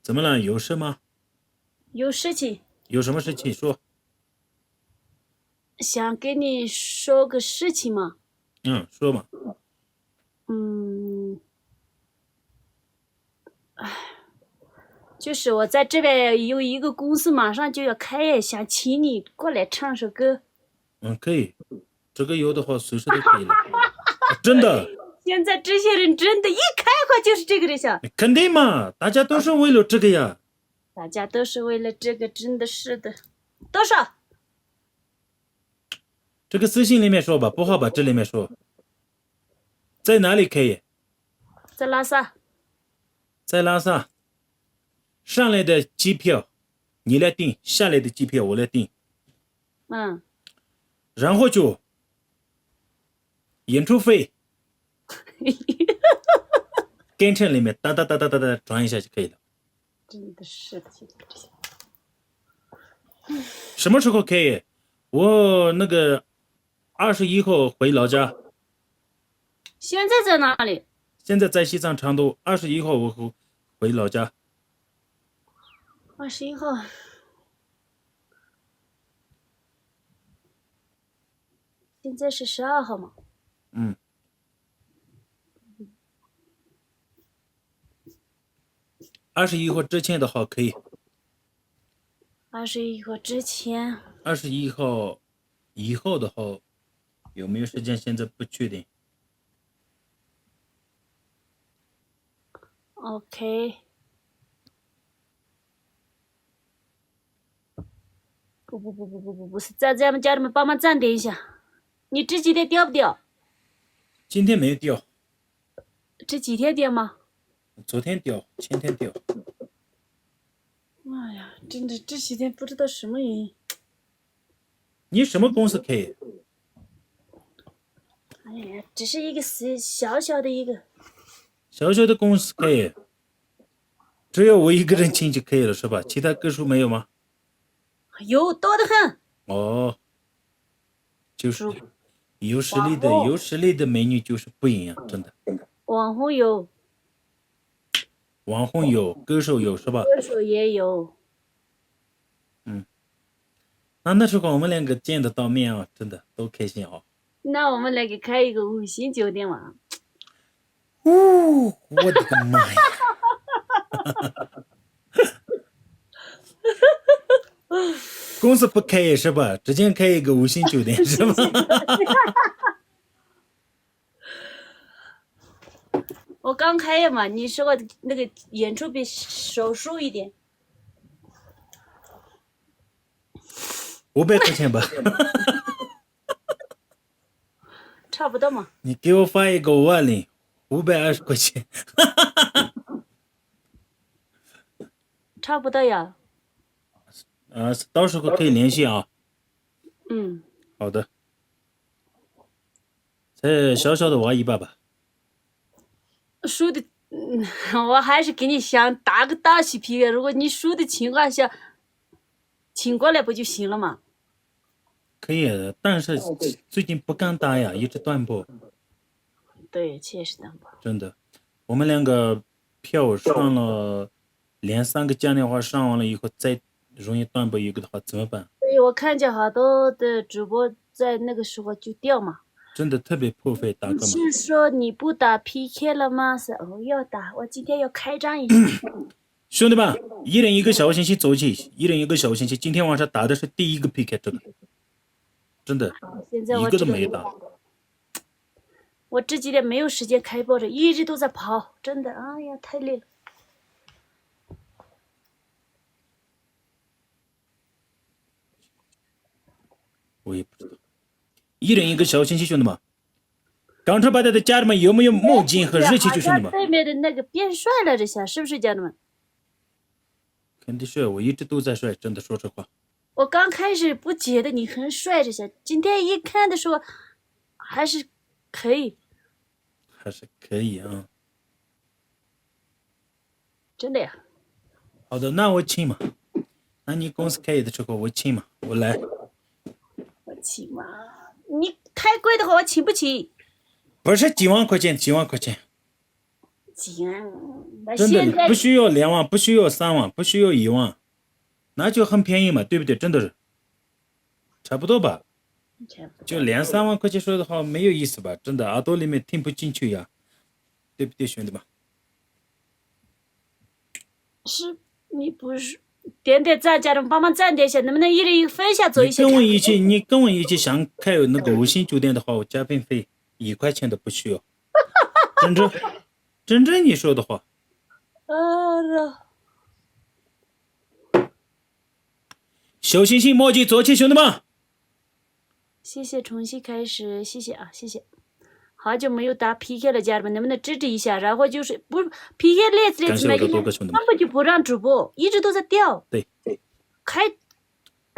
怎么了？有事吗？有事情有什么事情说？想跟你说个事情嘛。说嘛。就是我在这边有一个公司马上就要开业，想请你过来唱首歌。可以，这个有的话随时都可以了。真的。现在这些人真的，一开口就是这个人想。肯定嘛，大家都是为了这个呀。大家都是为了这个，真的是的。多少？这个私信里面说吧，不好吧？这里面说。在哪里可以？在拉萨。在拉萨。上来的机票你来订，下来的机票我来订。然后就演出费跟称里面哒哒哒哒哒哒转一下就可以了。真的是的，这些。什么时候可以？我那个21号回老家。现在在哪里？现在在西藏成都。21号我回老家。21号。现在是12号嘛。21号之前的话可以。21号之前。21号以后的话有没有时间现在不确定。OK。不是，在咱们家里面帮忙暂停一下。你这几天调不调？今天没有调。这几天调吗？昨天调，前天调。哎呀，真的这几天不知道什么原因。你什么公司可以？哎呀，只是一个小小的一个。小小的公司可以，只有我一个人进就可以了是吧？其他歌手没有吗？有，多得很。就是有实力的美女就是不一样，真的。网红有。网红有，歌手有是吧？歌手也有。那时候我们两个见得到面啊，真的都开心啊。那我们来给开一个5星酒店嘛。我的个妈呀！公司不开是吧？直接开一个5星酒店是吧？我刚开业嘛，你说那个演出比手术一点。500块钱吧。差不多嘛。你给我发一个520块钱。差不多呀。到时候可以联系啊。好的。再小小的挖一把吧。输的，我还是给你想打个大起皮的。如果你输的情况下，请过来不就行了吗？可以的，但是最近不敢打呀，一直断播。对，确实断播。真的，我们两个票上了，连3个嘉年华上完了以后，再容易断播一个的话怎么办？对，我看见好多的主播在那个时候就掉嘛。真的特别破费，大哥们。是说你不打 PK 了吗？是要打，我今天要开张一下。兄弟们，一人一个小星星走起，一人一个小星星。今天晚上打的是第一个 PK， 这个真的现在我一个都没打。我这几天没有时间开播的，一直都在跑，真的，哎呀，太累了。我也不知道。一人一个小星星，兄弟们。港车八代的家人们有没有梦境和日期？就兄弟们。对面的那个变帅了，这下是不是家人们？肯定是，我一直都在帅，真的说实话。我刚开始不觉得你很帅，这些今天一看的时候，还是可以。还是可以啊。真的呀。好的，那我请嘛。那你公司开业的时候我请嘛，我来。我请嘛，你太贵的话我请不起。不是几万块钱，几万块钱。紧，那真现在的不需要2万，不需要3万，不需要1万，那就很便宜嘛，对不对？真的是差不多吧。就2-3万块钱说的话没有意思吧？真的耳朵里面听不进去呀，对不对，兄弟们？是你不是点点赞，家人帮忙赞点一下，能不能一人一个分享做一下？你跟我一起想开那个5星酒店的话，我加班费1块钱都不需要。真正你说的话。小星星墨迹左起，兄弟们。谢谢，重新开始，谢谢啊，谢谢。好久没有打 PK 了，家人们能不能支持一下？然后就是不 PK 列子每天根本就不让主播，一直都在掉。对，开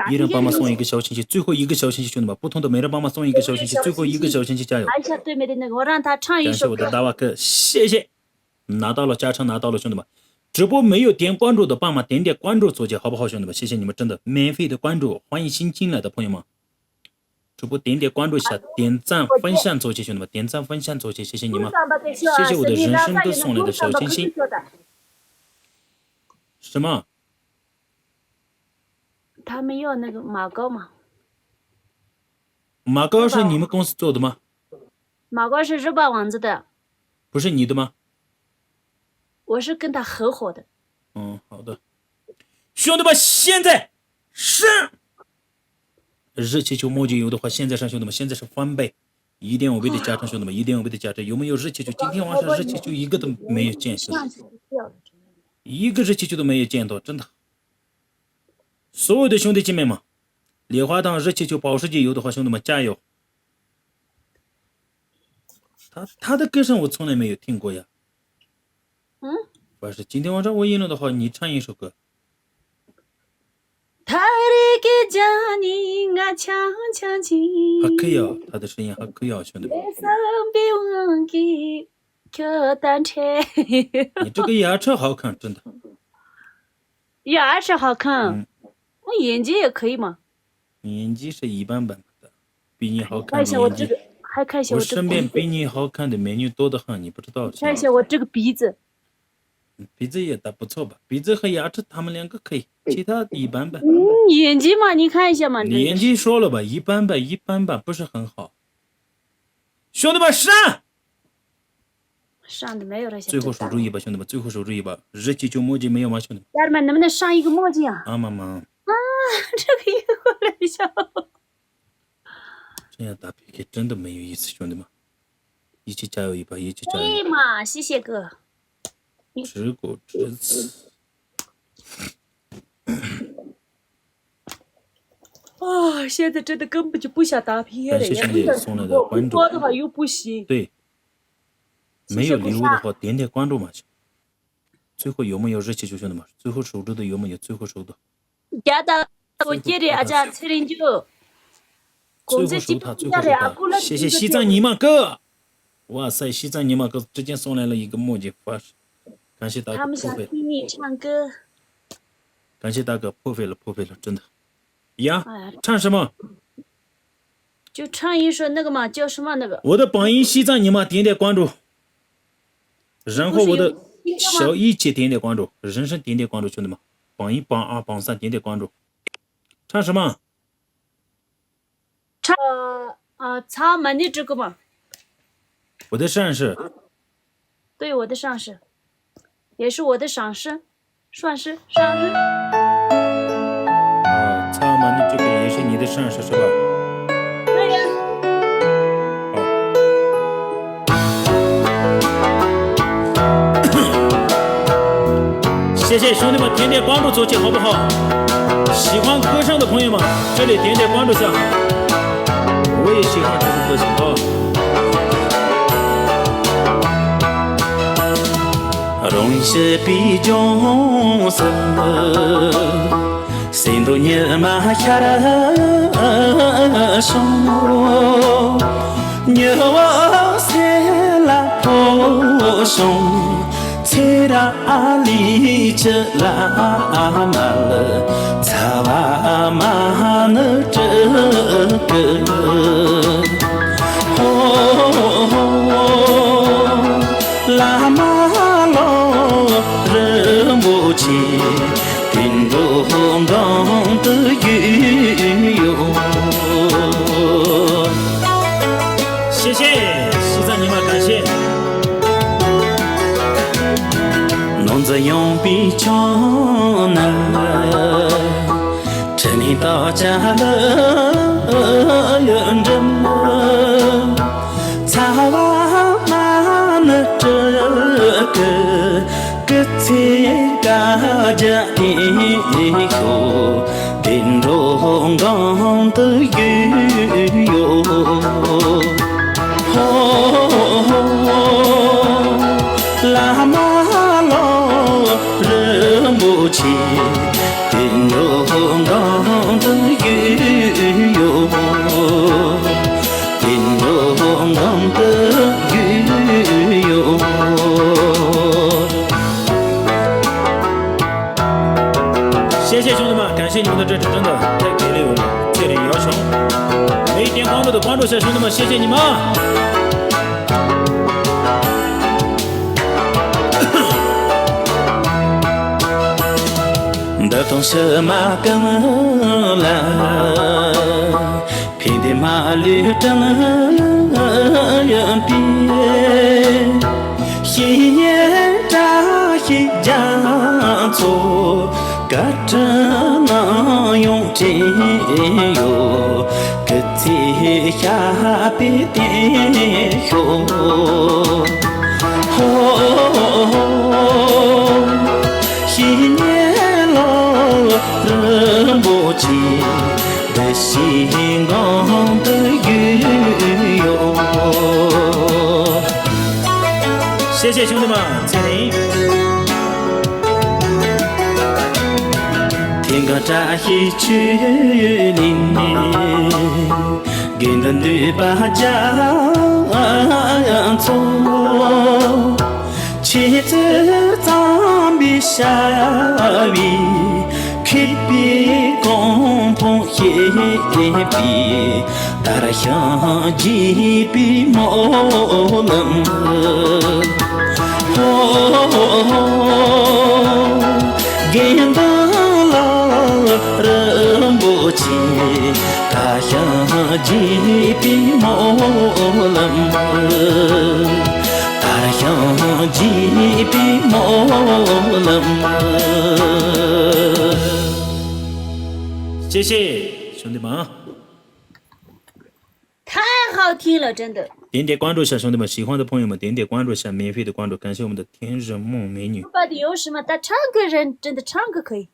一人帮忙送一个小星星，最后一个小星星，兄弟们，不同的每人帮忙送一个小星星，最后一个小星星，加油！看一下对面的那个，我让他唱一首。感谢我的大瓦克，谢谢，拿到了，加成拿到了，兄弟们。直播没有点关注的，帮忙点点关注，左键好不好，兄弟们？谢谢你们，真的免费的关注，欢迎新进来的朋友们。直播点点关注一下，点赞分享左键，兄弟们，点赞分享左键，谢谢你们，谢谢我的人生都送来的小星星。什么？他们要那个马膏嘛？马膏是你们公司做的吗？马膏是日霸王子的。不是你的吗？我是跟他合伙的。好的。兄弟们，现在上热气球墨迹有的话，现在上兄弟们，现在是翻倍，1.5倍的加成，兄弟们，1.5倍的加成，有没有热气球？今天晚上热气球一个都没有见，兄弟们，一个热气球都没有见到，真的。所有的兄弟姐妹们，莲花堂热气球保时捷有的话，兄弟们加油！他的歌声我从来没有听过呀。不是，今天晚上我赢了的话，你唱一首歌。他的给家你啊，强强情。还可以啊，他的声音还可以啊，兄弟们。单车。你这个牙齿好看，真的。牙齿好看。我眼睛也可以嘛。眼睛是一般般的，比你好看。看一下我这个，还看一下我身边比你好看的美女多得很，你不知道。看一下我这个鼻子。鼻子也不错吧？鼻子和牙齿他们2个可以，其他一般般。眼睛嘛，你看一下嘛。眼睛说了吧，一般般，不是很好。兄弟们上的没有了。最后守住一把，兄弟们，最后守住一把。热气球墨镜没有吗，兄弟们？家人们能不能上一个墨镜啊？妈妈。这个一过来一下。这样打 PK 真的没有意思，兄弟们，一起加油一把，一起加油。对嘛，谢谢哥。知果知此。现在真的根本就不想打 PK 了。感谢兄弟送来的关注。我的话又不行。对，没有礼物的话点点关注嘛。最后有没有热气球，兄弟们？最后守住的有没有？最后守的。加的我接的阿家709。最后守他，最后守他。谢谢西藏尼玛哥。哇塞，西藏尼玛哥直接送来了一个墨镜，感谢大哥。他们想听你唱歌。感谢大哥，破费了，真的。呀，唱什么？就唱一首那个嘛，叫什么那个？我的榜一西藏尼玛点点关注，然后我的小一姐点点关注，人生点点关注，兄弟们，榜1、榜2、榜3点点关注。唱什么？唱草蜢的这个嘛。我的上司。对，我的上司，也是我的上司，算是上司。草蜢的这个也是你的上司是吧？对呀。谢谢兄弟们点点关注，左键好不好？喜欢歌声的朋友们，这里点点关注下。我也喜欢这个歌声啊。容是比中生，心都热嘛下了手，牛我塞拉破松。Tera ali jela mal thawa man jek ho lama 起，叮咚咚的雨哟。谢谢西藏尼玛，感谢。侬这用比较难，趁你到家了，认真了，草娃妈呢这个在嘎家以后，叮咚咚的雨哟。拉玛罗人不起，叮咚咚的雨哟，叮咚咚的雨哟。谢谢兄弟们，感谢你们的支持，真的太给力我们，这里要求没点关注的关注一下，兄弟们，谢谢你们。的同学马跟来，偏的马驴正人边，一年扎一家做，个着那用劲哟，个在下边点哟。一年了人不见的心光的雨哟。谢谢兄弟们，彩铃。天高扎一去林，跟着女把家走。妻子藏比下雨，开比公婆也比，大了相机比莫冷。跟到了人不见，大相机比莫冷。相机比莫冷，谢谢兄弟们，太好听了，真的。点点关注一下，兄弟们，喜欢的朋友们点点关注一下，免费的关注，感谢我们的天日梦美女。到底有什么？他唱歌人真的唱歌可以。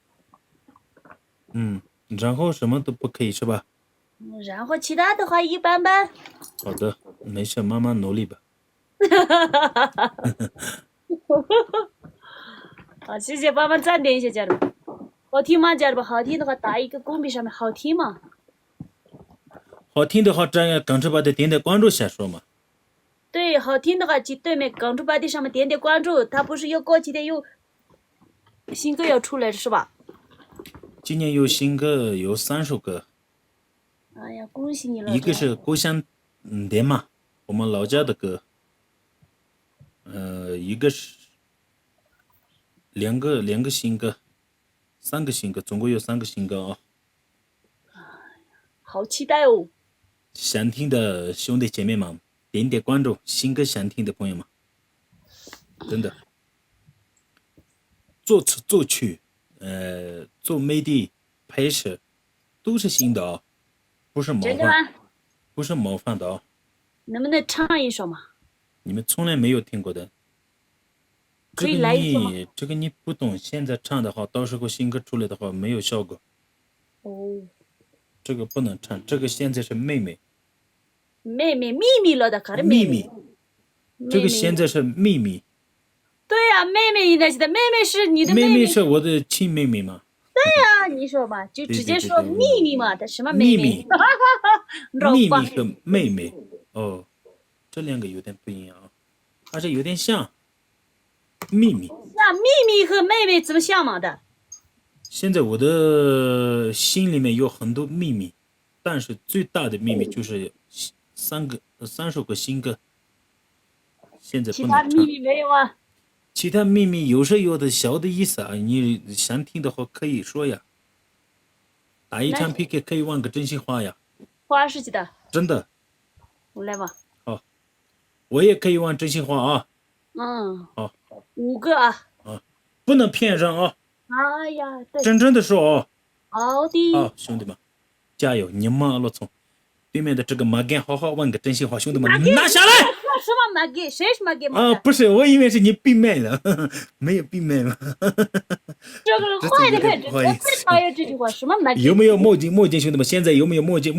然后什么都不可以是吧？然后其他的话一般般。好的，没事，慢慢努力吧。好，谢谢，帮忙赞点一下，家人们。好听吗，家人们？好听的话打一个公屏上面，好听吗？好听的话，这样跟着把它点点关注下说嘛。对，好听的话去对面跟着把它上面点点关注，他不是有过几天有新歌要出来是吧？今年有新歌有3首歌。哎呀，恭喜你了！一个是故乡的嘛，我们老家的歌。一个是两个新歌，3个新歌，总共有3个新歌啊。好期待哦！想听的兄弟姐妹们，点点关注，新歌想听的朋友们，真的，作词作曲，做媒体拍摄，都是新的啊，不是模仿，不是模仿的啊。能不能唱一首嘛？你们从来没有听过的。可以来一首吗？这个你不懂，现在唱的话，到时候新歌出来的话没有效果。哦。这个不能唱，这个现在是妹妹。秘密了的，可是秘密。这个现在是秘密。对呀，妹妹应该是的，妹妹是你的妹妹。妹妹是我的亲妹妹嘛。对呀，你说吧，就直接说秘密嘛，的什么妹妹？秘密。秘密和妹妹，哦，这2个有点不一样啊，还是有点像。秘密。那秘密和妹妹怎么像嘛的？现在我的心里面有很多秘密，但是最大的秘密就是3首歌新歌，现在不能唱。其他秘密没有啊？其他秘密有时有的小的意思啊，你想听的话可以说呀。打一场 PK 可以玩个真心话呀。花式的。真的。我来吧。好，我也可以玩真心话啊。好，5个啊。不能骗人啊。哎呀，对。真正的说啊。好的。好，兄弟们，加油！你们老从对面的这个马干好好问个真心话，兄弟们拿下来！什么马干？谁是马干？啊，不是，我以为是你闭麦了，没有闭麦了。这个人坏的很，我最讨厌这句话，什么马干？有没有墨镜？兄弟们，现在有没有墨镜？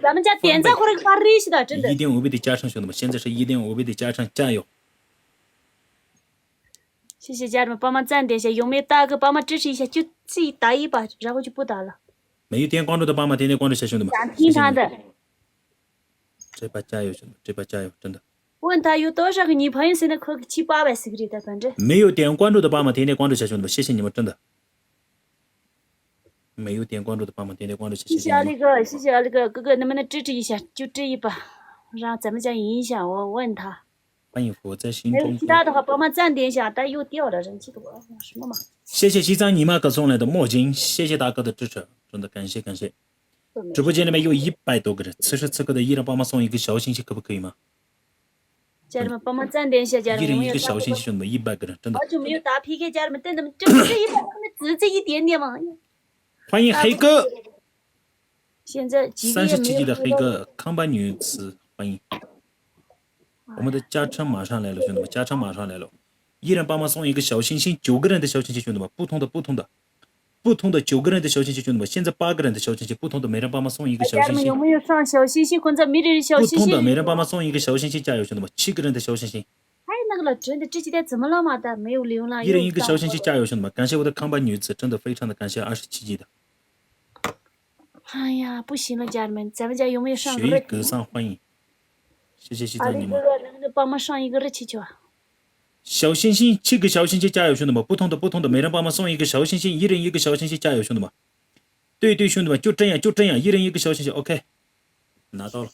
咱们家点赞或者发利息的，真的。1.5倍的加成，兄弟们，现在是1.5倍的加成，加油！谢谢家人们帮忙赞点一下，有没有大哥帮忙支持一下？就自己打一把，然后就不打了。没有点关注的帮忙点点关注一下，兄弟们。想听他的。这把加油，兄弟们，这把加油，真的。问他有多少个女朋友，现在可7、8万secret的，反正。没有点关注的帮忙点点关注一下，兄弟们，谢谢你们，真的。没有点关注的帮忙点点关注一下，谢谢阿力哥，谢谢阿力哥，哥哥能不能支持一下？就这一把，让咱们家赢一下。我问他。欢迎佛在心中。其他的话帮忙赞点一下，但又掉了人气多，什么嘛？谢谢西藏尼玛哥送来的墨镜，谢谢大哥的支持，真的感谢感谢。直播间里面有100多个人，此时此刻的依然帮忙送一个小心心，可不可以吗？家人们帮忙赞点一下，家人们。一人一个小心心，兄弟们，100个人，真的。好久没有打 PK， 家人们等他们，这100个只这一点点嘛。欢迎黑哥。现在37级的黑哥，康巴女子，欢迎。我们的加成马上来了，兄弟们，加成马上来了。依然帮忙送一个小心心，9个人的小心心，兄弟们，不同的9个人的小心心，兄弟们，现在8个人的小心心，不同的每人帮忙送一个小心心。有没有上小心心或者每人小心心？不同的每人帮忙送一个小心心，加油，兄弟们，7个人的小心心。太那个了，真的这几天怎么了嘛的？没有流浪。一人一个小心心，加油，兄弟们！感谢我的康巴女子，真的非常的感谢27级的。哎呀，不行了，家人们，咱们家有没有上？雪格桑欢迎，谢谢西藏你们。能不能帮忙上一个热气球啊？小心心，7个小心心，加油，兄弟们！不同的，每人帮忙送一个小心心，一人一个小心心，加油，兄弟们！对，兄弟们，就这样，一人一个小心心 ，OK， 拿到了。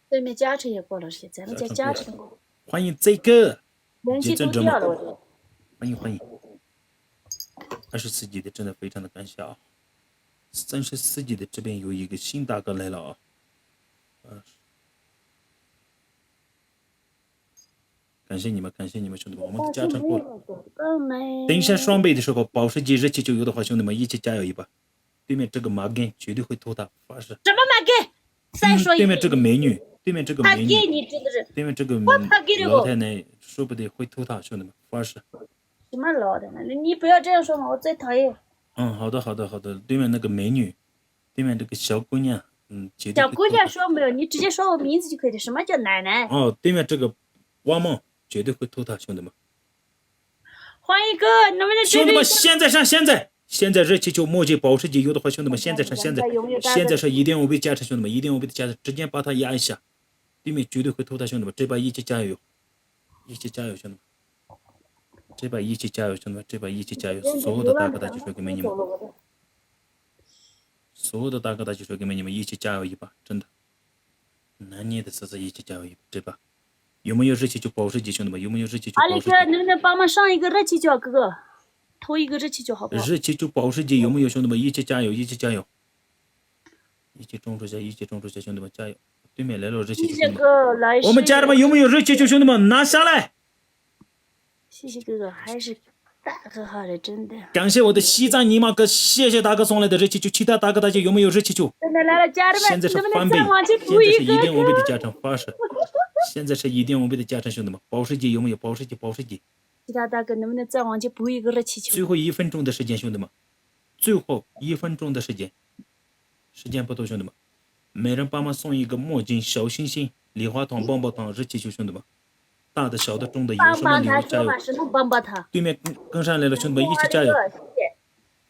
对面加成也过了，咱们家加成过了。欢迎这个，人气都掉了，我觉得。欢迎，24级的真的非常的感谢啊！34级的这边有一个新大哥来了啊！感谢你们，兄弟们，我们的加成过了。等一下双倍的时候，保时捷热气球有的话，兄弟们一起加油一把。对面这个马根绝对会偷他，发誓。什么马根？再说一遍。对面这个美女，对面这个他给你真的是。对面这个老太太说不定会偷他，兄弟们，发誓。什么老太太？你不要这样说嘛，我最讨厌。好的。对面那个美女，对面这个小姑娘，绝对会偷他。小姑娘说没有，你直接说我名字就可以了。什么叫奶奶？对面这个汪梦绝对会偷他，兄弟们。欢迎哥，能不能兄弟们现在热气球墨镜保时捷有的话，兄弟们现在是1.5倍加成，兄弟们1.5倍的加成，直接把它压一下，对面绝对会偷他，兄弟们，这把一起加油，兄弟们，这把一起加油，兄弟们，这把一起加油，所有的大哥大姐说给美女们，一起加油一把，真的，难念的词一起加油一把，这把有没有热气球保时捷，兄弟们，有没有热气球保时捷？阿力哥，能不能帮忙上一个热气球，哥哥？投一个热气球好不好？热气球保时捷有没有，兄弟们？一起加油，一起种出下，兄弟们加油！对面来了热气球，我们家人们有没有热气球，兄弟们拿下来！谢谢哥哥，还是大哥好的，真的。感谢我的西藏尼玛哥，谢谢大哥送来的热气球，其他大哥大姐有没有热气球？真的来了，家人们，现在是翻倍，现在是1.5倍的加成，发誓！现在是1.5倍的加成，兄弟们，保时捷有没有？保时捷。其他大哥能不能再往前补一个热气球？最后1分钟的时间，兄弟们，最后1分钟的时间不多，兄弟们，每人帮忙送一个墨镜、小星星、礼花糖、棒棒糖、热气球，兄弟们，大的、小的、中的，有什么礼物加油！对面跟上来了，兄弟们一起加油！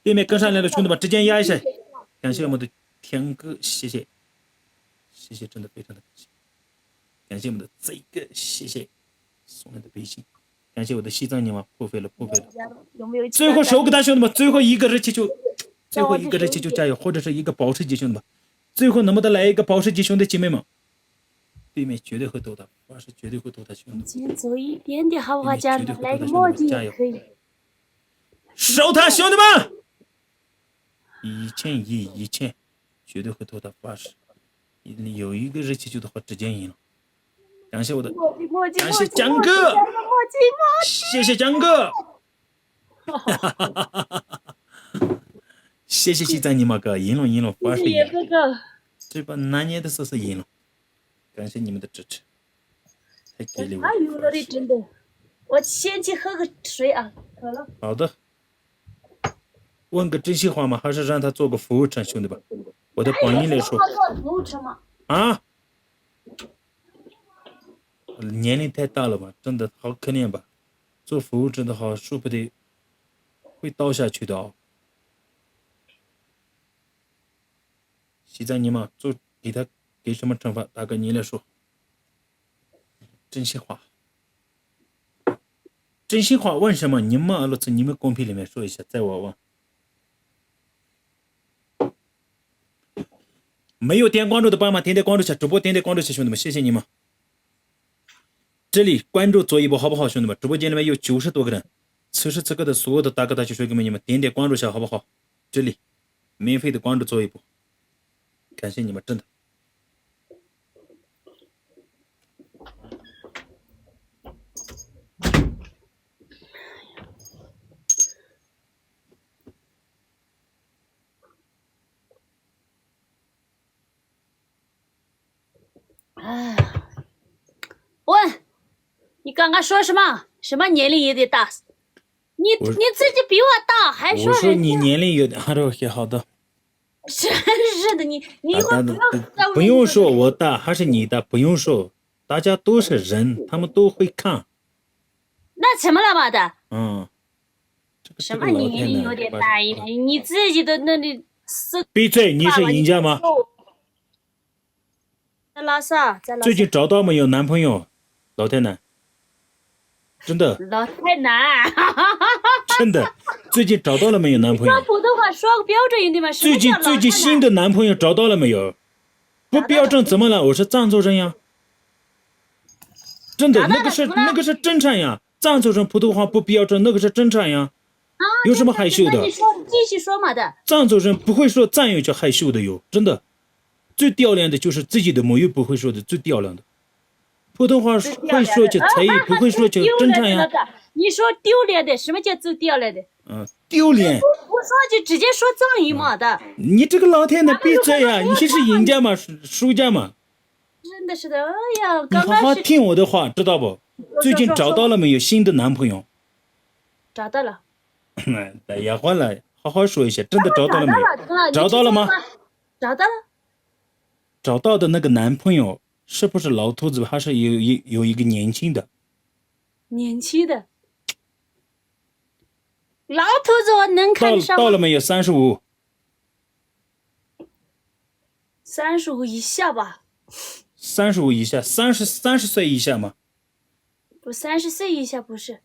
对面跟上来了，兄弟们直接压一下！感谢我们的天哥，谢谢，真的非常的感谢！感谢我们的这个，谢谢送来的微信。感谢我的西藏尼玛破费了！最后手给他，兄弟们，最后一个热气球，加油！或者是一个保时捷，兄弟们，最后能不能来一个保时捷，兄弟姐妹们？对面绝对会投他，发誓绝对会投他，兄弟。今天走一点点好不好，对面家人们？绝对会来个投他，兄弟们，墨镜加油！也可以。守他，兄弟们！1000，绝对会投他，发誓。有一个热气球的话，直接赢了。感谢我的，墨镜，感谢江哥，谢谢江哥，谢谢西藏尼玛哥，赢了，发誓赢了。这把难年的时候是赢了，感谢你们的支持，太给力了！太有了的，真的。我先去喝个水啊，渴了。好的。问个真心话吗？还是让他做个服务生，兄弟们？我的榜一来说。服务生吗？啊？年龄太大了吧，真的好可怜吧。做服务生的话，说不定会倒下去的哦。西藏尼玛，给他给什么惩罚？大哥你来说。真心话。真心话问什么？你们俄罗斯你们公屏里面说一下，在我问。没有点关注的帮忙点点关注一下，主播点点关注一下，兄弟们，谢谢你们。这里关注做一波好不好，兄弟们？直播间里面有90多个人，此时此刻的所有的大哥大姐水哥们，你们点点关注一下好不好？这里免费的关注做一波，感谢你们，真的。哎，问你刚刚说什么？什么年龄有点大？你自己比我大，还说我说你年龄有点，好的。真是的，你一会儿不用说我大还是你大，不用说，大家都是人，他们都会看。那怎么了嘛的？什么年龄有点大一点？你自己的那里是闭嘴！你是赢家吗？在拉萨，最近找到没有男朋友，老太太？真的。老太奶。真的，最近找到了没有男朋友？说普通话说个标准一点嘛。最近新的男朋友找到了没有？不标准怎么了？我是藏族人呀。真的，那个是正常呀。藏族人普通话不标准，那个是正常呀。有什么害羞的？你说，继续说嘛的。藏族人不会说藏语就害羞的哟，真的。最屌亮的就是自己的母语不会说的，最屌亮的。普通话会说就才艺，不会说就正常呀。你说丢脸的，什么叫最屌脸的？丢脸。不说就直接说藏语嘛的。你这个老天的闭嘴呀！你是赢家嘛，输家嘛？真的是的，哎呀，你好好听我的话，知道不？最近找到了没有新的男朋友？找到了。哎呀，换了，好好说一下，真的找到了没有？找到了吗？找到了。找到的那个男朋友是不是老头子，还是有一个年轻的？年轻的。老头子我能看得上吗？到了没有？35。35以下吧。35以下，30岁以下吗？不，30岁以下不是。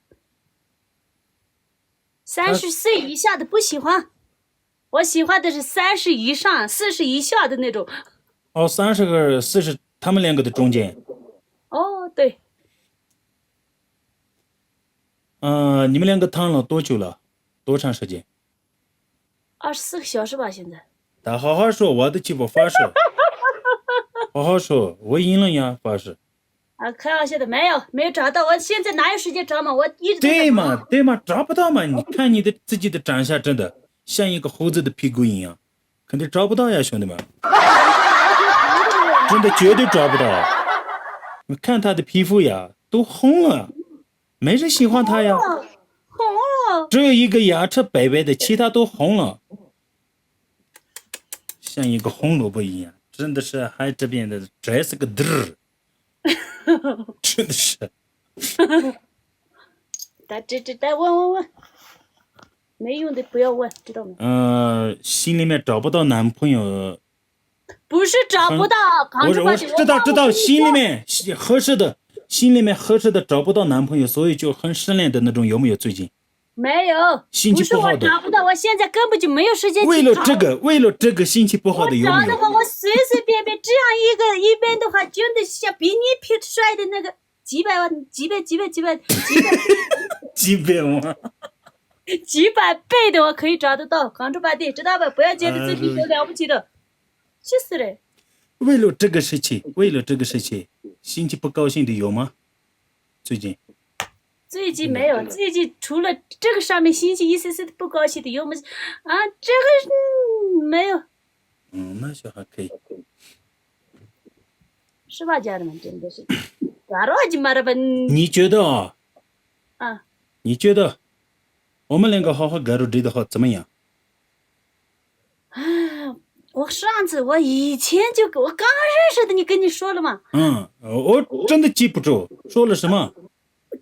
30岁以下的不喜欢，我喜欢的是30以上、40以下的那种。30和40，他们两个的中间。对。你们两个谈了多久了？多长时间？24个小时吧，现在。他好好说，我的鸡巴发誓。好好说，我赢了呀，发誓。开玩笑的，没有找到，我现在哪有时间找嘛？我一直对嘛，找不到嘛？你看你的自己的长相，真的像一个猴子的屁股一样，肯定找不到呀，兄弟们。真的绝对找不到。你看他的皮肤呀，都红了，没人喜欢他呀。红了。只有一个牙齿白白的，其他都红了，像一个红萝卜一样。真的是，还这边的这是个嘚儿。真的是。再问，没用的不要问，知道吗？心里面找不到男朋友。不是找不到，我知道，心里面合适的找不到男朋友，所以就很失恋的那种，有没有最近？没有，心情不好的不是我找不到，我现在根本就没有时间去为了找这个心情不好的有没有？找的话，我随随便便这样一边的话，真的像比你帅的那个几百万、几百倍的，我可以找得到。广州八弟，知道吧？不要觉得自己多了不起的，气死人！为了这个事情，心情不高兴的有吗？最近没有，最近除了这个上面心情一丝丝的不高兴的有没有？啊，这个没有。那就还可以。是吧，家人们？真的是，嘎罗就马了吧？你觉得啊？你觉得我们两个好好干着这的话怎么样？我以前我刚认识的，跟你说了嘛。我真的记不住说了什么。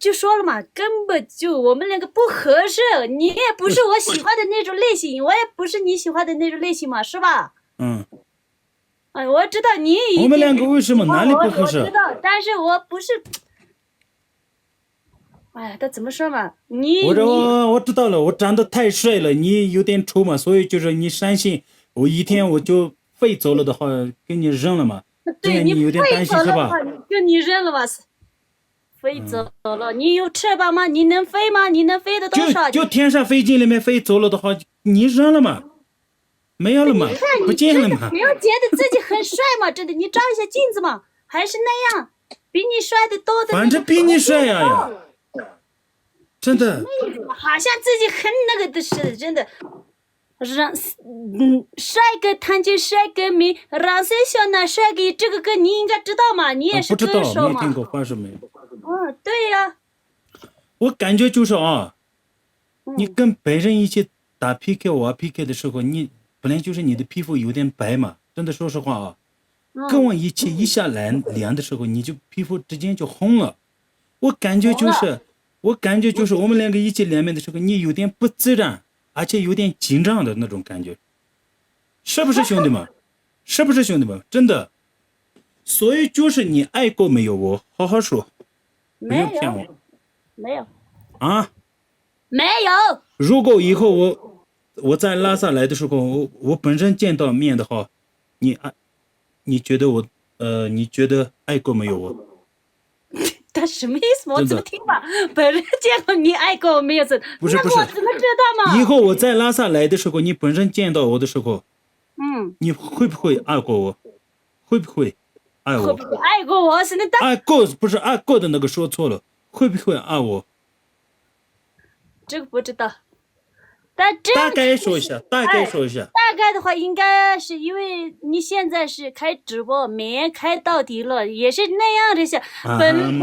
就说了嘛，根本就我们两个不合适，你也不是我喜欢的那种类型，我也不是你喜欢的那种类型嘛，是吧？我知道你我们两个为什么哪里不合适？我知道，但是我不是。哎，他怎么说嘛？我知道了，我长得太帅了，你有点丑嘛，所以就是你伤心，我一天我就飞走了的话，给你扔了嘛。对，你有点担心是吧？跟你扔了吧。飞走了，你有翅膀吗？你能飞吗？你能飞得多少？就天上飞机里面飞走了的话，你扔了吗？没有了吗？不见了吗？不要觉得自己很帅嘛，真的，你照一下镜子嘛，还是那样，比你帅的多的。反正比你帅呀，真的。好像自己很那个的似的，真的。让帅哥谈进帅哥名，让谁笑那帅哥，这个歌你应该知道嘛？你也是歌手嘛？不知道，没听过，反正没有。对呀。我感觉就是你跟别人一起打 PK 玩 PK 的时候，你本来就是你的皮肤有点白嘛，真的说实话跟我一起一下凉的时候，你就皮肤之间就红了。我感觉就是我们两个一起凉面的时候，你有点不自然，而且有点紧张的那种感觉，是不是兄弟们？是不是兄弟们？真的。所以就是你爱过没有？我好好说，不要骗我。没有没有。如果以后我在拉萨来的时候，我本身见到面的话，你觉得你觉得爱过没有我？他什么意思？我怎么听吧？本人见过你爱过我没有？不是，我怎么知道嘛？以后我在拉萨来的时候，你本身见到我的时候，你会不会爱过我？会不会爱我？爱过我是那爱过不是爱过的那个说错了，会不会爱我？这个不知道，但大概说一下。大概的话，应该是因为你现在是开直播，没开到底了，也是那样的想。本人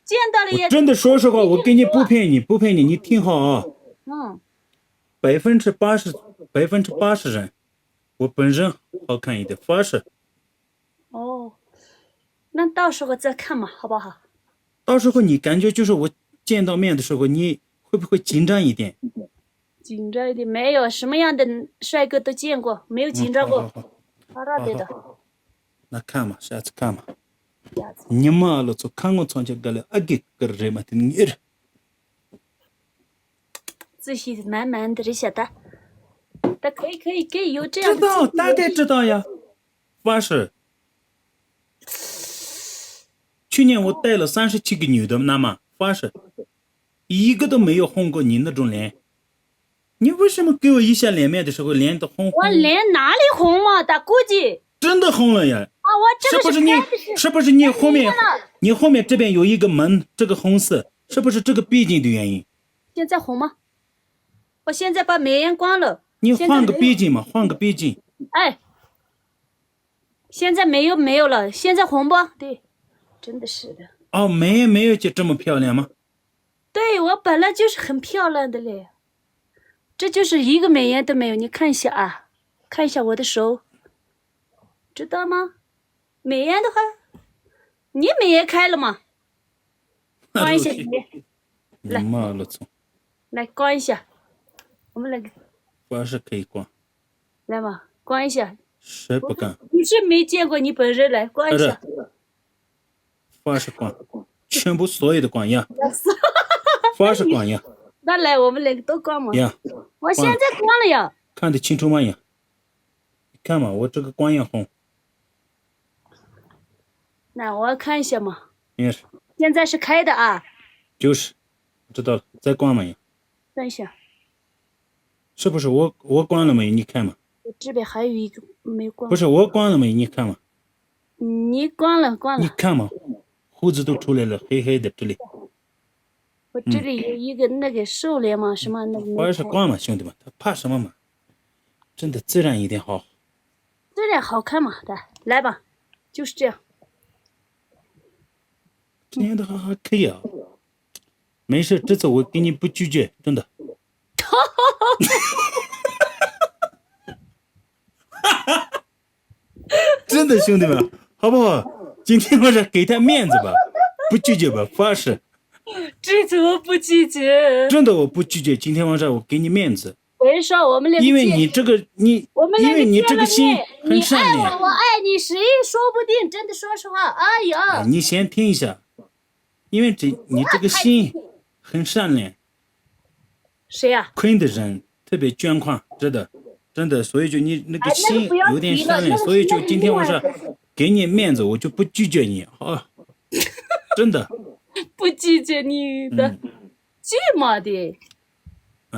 见到了也。真的说实话，我给你不骗你，你听好啊。80%人，我本人好看一点，80%。那到时候再看嘛，好不好？到时候你感觉就是我见到面的时候，你会不会紧张一点？紧张一点，没有，什么样的帅哥都见过，没有紧张过。好。那看嘛，下次看嘛。你妈了，就看我从这个了，个人嘛的你。自信满满的，你晓得？但可以有这样的。知道，大概知道呀。80。去年我带了37个女的，那么80，一个都没有红过你那种脸。你为什么给我一下脸面的时候脸都红？我脸哪里红嘛？他估计真的红了呀！我这个是不是你后面这边有一个门，这个红色，是不是这个闭镜的原因？现在红吗？我现在把美颜关了。你换个闭镜嘛，换个闭镜。哎，现在没有了，现在红不？对，真的是的。没有就这么漂亮吗？对，我本来就是很漂亮的嘞。这就是一个美颜都没有，你看一下啊，看一下我的手，知道吗？美颜的话，你美颜开了吗？关一下里面，来关一下，我们来80可以关，来嘛，关一下。谁不干？不是没见过你本人，来关一下。80关，全部所有的关呀，80关呀。那来我们两个都关嘛。呀，我现在关了呀。看得清楚吗呀？看嘛，我这个光也红。那我看一下嘛。也是。现在是开的啊。就是，知道了，再关嘛呀？等一下。是不是我关了没？你看嘛。我这边还有一个没关。不是我关了没？你看嘛。你关了。你看嘛，胡子都出来了，黑黑的这里。我这里有一个那个瘦脸嘛，什么那个。我也是关嘛，兄弟们，他怕什么嘛？真的自然一点好。自然好看嘛，来吧，就是这样。这样的还可以啊。没事，这次我给你不拒绝，真的。真的兄弟们，好不好？今天晚上给他面子吧，不拒绝吧，发誓。这次我不拒绝。真的我不拒绝，今天晚上我给你面子。为啥我们两个？因为你这个因为你这个心很善良。你爱我，我爱你，谁说不定？真的，说实话，哎呀。你先听一下，因为你这个心很善良。谁呀？困的人特别捐款，真的，所以就你那个心有点善良，所以就今天晚上给你面子，我就不拒绝你啊，真的。不拒绝你的，这么的。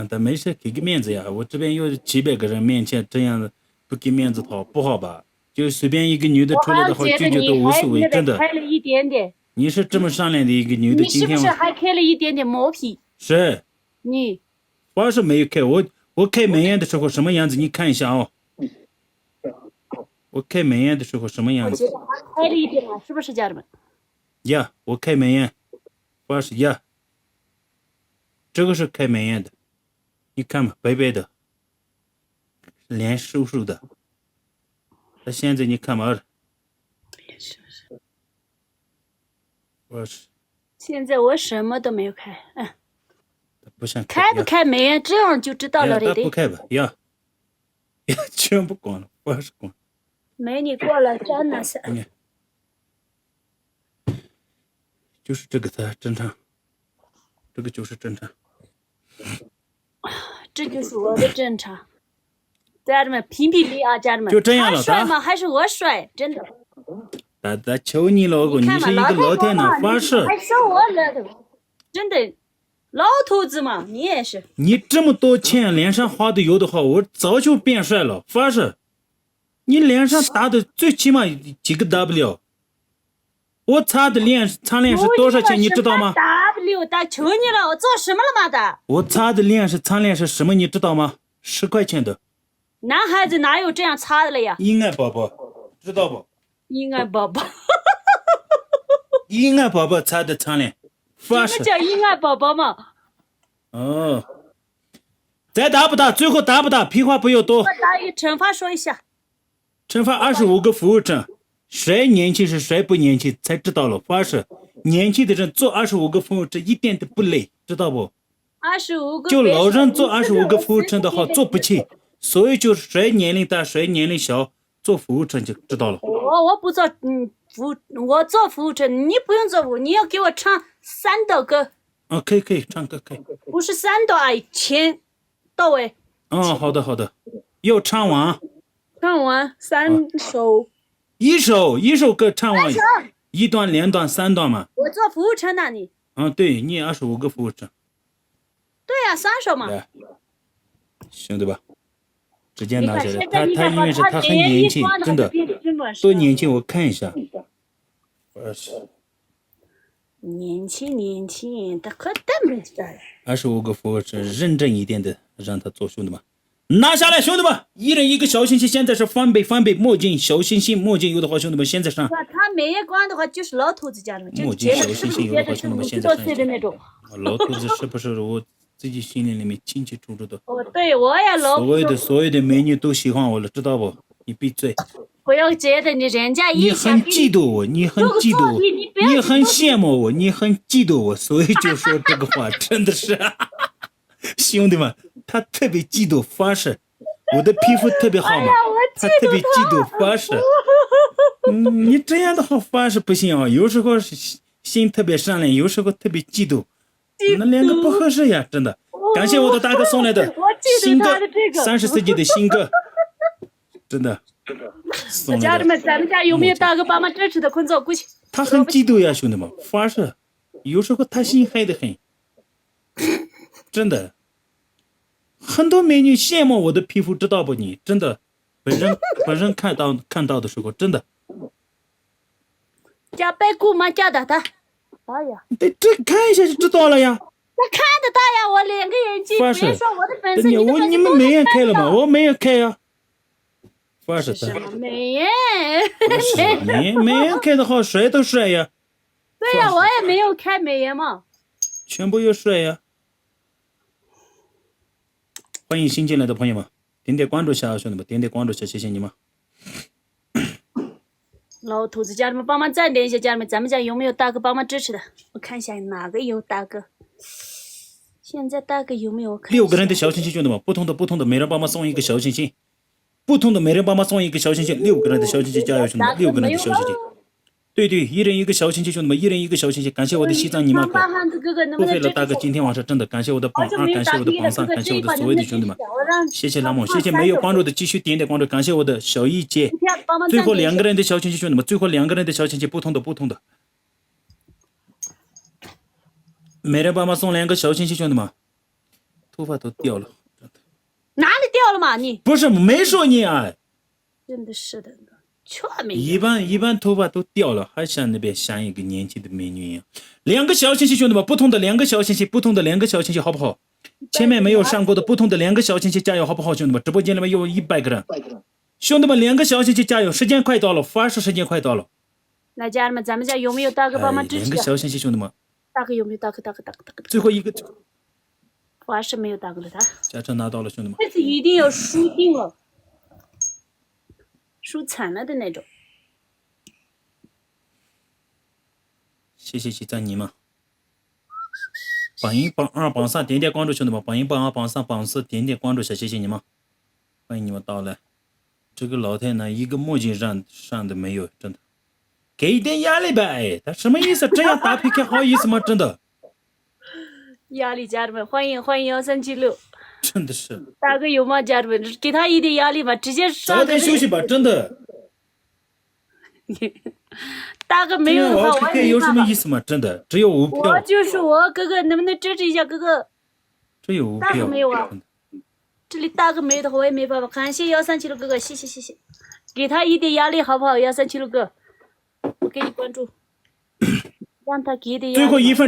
但没事，给个面子呀。我这边有700个人面前这样的不给面子好不好吧？就随便一个女的出来的话，拒绝都无所谓，真的。开了一点点。你是这么善良的一个女的，今天你是不是还开了一点点磨皮？是。你。我是没有开，我开美颜的时候什么样子？你看一下哦。我开美颜的时候什么样子？我觉得还开了一点嘛，是不是家人们？呀，我开美颜，我是呀。这个是开美颜的，你看嘛，白白的，脸瘦瘦的。那现在你看嘛，我是。现在我什么都没有开，不想开不开美颜，这样就知道了。不开吧，呀，全部关了，我是关。美女过了，真的是。就是这个才正常，这个就是正常。这就是我的正常。家人们评评理啊，家人们。就这样了，他帅吗？还是我帅？真的。咱求你老公，你是一个老天能发誓。还说我老头，真的，老头子嘛，你也是。你这么多钱脸上花的油的话，我早就变帅了，发誓。你脸上打的最起码几个 W。我擦脸是多少钱，你知道吗 ？W 打求你了，我做什么了嘛的？我擦的脸是什么，你知道吗？10块钱的。男孩子哪有这样擦的了呀？婴儿宝宝，知道不？婴儿宝宝。婴儿宝宝擦的擦脸，发誓。什么叫婴儿宝宝嘛？哦。再打不打？最后打不打？屁话不要多。我打一个惩罚说一下。惩罚25个俯卧撑。谁年轻是谁不年轻才知道了，发誓。年轻的人做25个俯卧撑一点都不累，知道不？25个。就老人做25个俯卧撑的话做不起，所以就是谁年龄大谁年龄小做俯卧撑就知道了。我不做我做俯卧撑，你不用做你要给我唱3道歌。可以唱歌可以。不是3道啊，前到尾。好的，要唱完。唱完3首。一首歌唱完，1段2段3段嘛。我做俯卧撑呢，你。对，你25个俯卧撑。对呀，3首嘛。兄弟吧，直接拿下来。他因为是他很年轻，真的多年轻，我看一下。年轻，他可真没事25个俯卧撑，认真一点的让他做，兄弟们。拿下来，兄弟们，一人一个小星星，现在是翻倍，墨镜小星星，墨镜有的话，兄弟们现在上。他没眼光的话，就是老头子家的，墨镜小星星有的话，兄弟们现在上。老头子是不是我自己心里面清清楚楚的？对，我也老。所有的美女都喜欢我了，知道不？你闭嘴！不要觉得人家你很嫉妒我，你很嫉妒我，你很羡慕我，你很嫉妒我，所以就说这个话，真的是，兄弟们。他特别嫉妒，发誓，我的皮肤特别好嘛，他特别嫉妒，发誓。你这样的话发誓不行啊，有时候心特别善良，有时候特别嫉妒，那2个不合适呀，真的。感谢我的大哥送来的我记新歌得他的这个。 ，30世纪的新歌，真的送来的。家人们，咱们家有没有大哥帮忙支持的？坤总过去。他很嫉妒呀，兄弟们，发誓，有时候他心黑得很，真的。很多美女羡慕我的皮肤，知道不你？真的，本人看到的时候，真的。加白姑妈加的他。哎呀，对，这看一下就知道了呀。那看得到呀，我2个眼睛，发誓别说我的粉丝，你们没人开了吗？我没人开呀。发誓的。美颜，没人开的好，帅都帅呀。对呀，我也没有开美颜嘛。全部要帅呀。欢迎新进来的朋友们，点点关注下，兄弟们，点点关注下，谢谢你们。老头子，家人们帮忙赞点一下，家人们，咱们家有没有大哥帮忙支持的？我看一下哪个有大哥。现在大哥有没有？6个人的小心心，兄弟们，不同的，每人帮忙送一个小心心，不同的每人帮忙送一个小心心，6个人的小心心，加油，兄弟们，6个人的小心心。对，一人一个小心心，兄弟们，一人一个小心心。感谢我的西藏尼玛哥，不费了大哥，今天晚上真的感谢我的榜2，感谢我的榜3，感谢我的所有的兄弟们，谢谢蓝梦，谢谢没有关注的继续点点关注，感谢我的小一姐，最后2个人的小心心，兄弟们，最后2个人的小心心，不同的，每人帮忙送2个小心心，兄弟们，头发都掉了，哪里掉了嘛你？不是没说你啊，真的是的。全没一般头发都掉了，还像那边像一个年轻的美女一样。2个小心心，兄弟们，不同的2个小心心，不同的2个小心心，好不好？前面没有上过的不同的2个小心心，加油，好不好，兄弟们？直播间里面有100个人，兄弟们2个小心心，加油！时间快到了，发誓时间快到了。来，家人们，咱们家有没有大哥帮忙支持？2个小心心，兄弟们。大哥有没有大哥？最后一个，发誓没有大哥了，他。家长拿到了，兄弟们。这次一定要输定了。输惨了的那种。谢谢西藏尼玛。榜1、榜2、榜3点点关注，兄弟们！榜1、榜2、榜3、榜4点点关注下，谢谢你们，欢迎你们到来。这个老太太一个墨镜上的没有，真的，给一点压力呗！哎，他什么意思？这样打 PK 好意思吗？真的。压力，家人们，欢迎1376。真的是，大哥有吗？家人们，给他一点压力吧，直接上。早点休息吧，真的。大哥没有的话，我 PK 有什么意思吗？真的，只有5票。我就是我，哥哥能不能支持一下哥哥？只有5票。大哥没有啊，这里大哥没有的话，我也没办法。感谢1376哥哥，谢谢，给他一点压力好不好？1376哥，我给你关注，让他给点压力。最后1分钟。